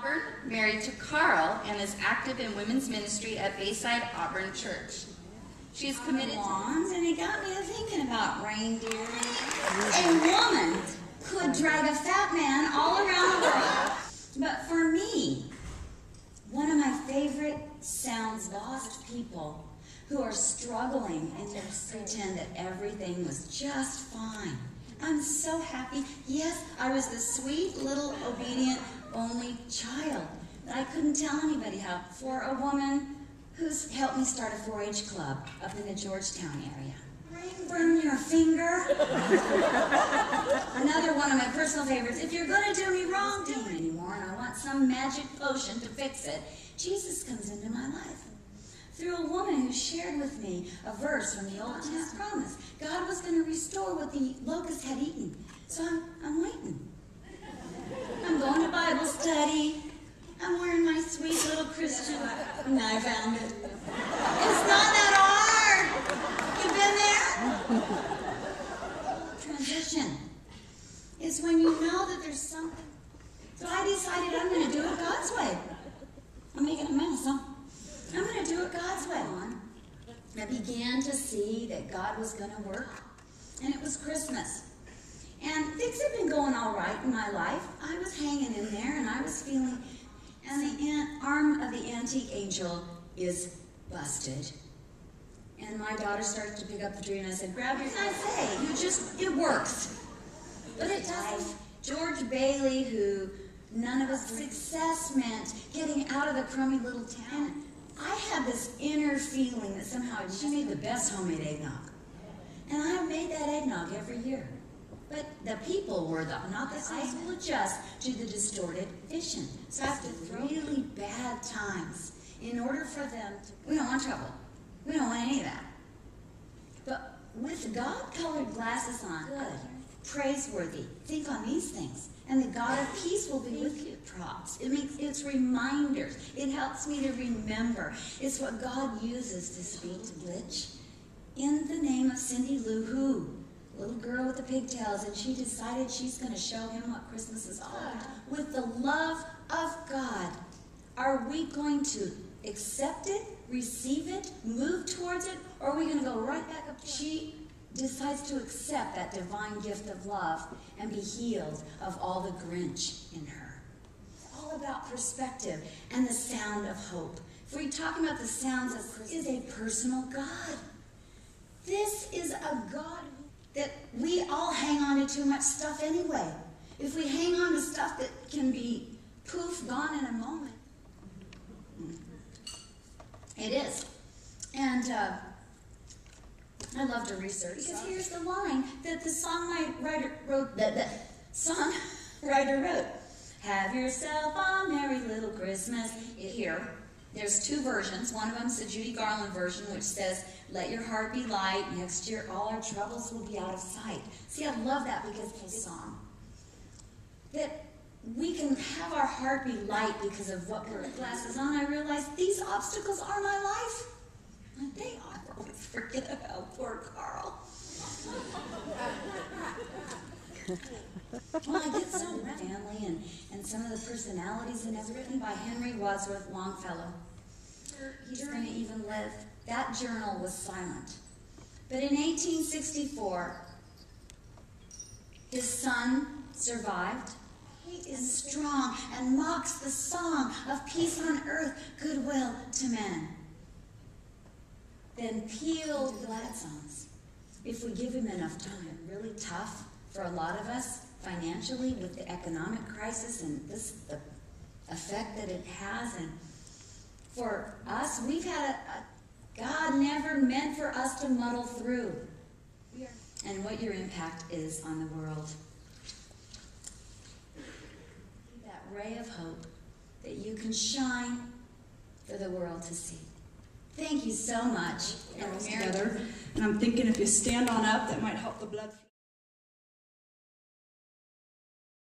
Auburn, married to Carl, and is active in women's ministry at Bayside Auburn Church. She is committed to lawns, and it got me to thinking about reindeer. A woman could drag a fat man all around the world. But for me, one of my favorite sounds lost people who are struggling and they pretend that everything was just fine. I'm so happy. Yes, I was the sweet, little, obedient, only child. But I couldn't tell anybody how. For a woman who's helped me start a 4-H club up in the Georgetown area. Burn your finger. Another one of my personal favorites. If you're going to do me wrong, do it anymore, and I want some magic potion to fix it. Jesus comes into my life through a woman who shared with me a verse from the Old Testament promise. God was going to restore what the locusts had eaten. So I'm waiting. I'm going to Bible study. I'm wearing my sweet little Christian. And I found it. It's not that hard. You've been there? Transition is when you know that there's something. So I decided I'm going to do it God's way. I'm making a mess, huh? I'm going to do it God's way. I began to see that God was going to work, and it was Christmas. And things had been going all right in my life. I was hanging in there, and I was feeling, and the arm of the antique angel is busted. And my daughter started to pick up the tree, and I said, grab your, and I say, it works. But it doesn't. George Bailey, who none of us, success meant getting out of the crummy little town. I had this inner feeling that somehow she made the best homemade eggnog. And I made that eggnog every year. But the people were not the same. Eyes will adjust to the distorted vision. So after really bad times, in order for them to, we don't want trouble. We don't want any of that. But with God-colored glasses on, praiseworthy, think on these things. And the God of peace will be with you. Props. It's reminders. It helps me to remember. It's what God uses to speak to Glitch. In the name of Cindy Lou Who, little girl with the pigtails, and she decided she's going to show him what Christmas is all about. With the love of God, are we going to accept it, receive it, move towards it, or are we going to go right back up? She decides to accept that divine gift of love and be healed of all the Grinch in her. It's all about perspective and the sound of hope. If we're talking about the sounds of Christmas, is a personal God. This is a God that we all hang on to too much stuff anyway. If we hang on to stuff that can be poof, gone in a moment. It is. And I love to research. Because here's the line that the songwriter wrote. Have yourself a merry little Christmas. Here, there's two versions. One of them is the Judy Garland version, which says, let your heart be light. Next year, all our troubles will be out of sight. See, I love that because it's a song. That we can have our heart be light because of what we're glasses on. I realize these obstacles are my life. And they are. Always forget about poor Carl. Well, I get so family and some of the personalities, and it's written by Henry Wadsworth Longfellow. He's going to even live. That journal was silent. But in 1864, his son survived. He is strong and mocks the song of peace on earth, goodwill to men. Then peeled glad songs. If we give him enough time, really tough for a lot of us financially with the economic crisis and the effect that it has. And for us, we've had God never meant for us to muddle through. And what your impact is on the world. That ray of hope that you can shine for the world to see. Thank you so much. And I'm thinking if you stand on up, that might help the blood flow.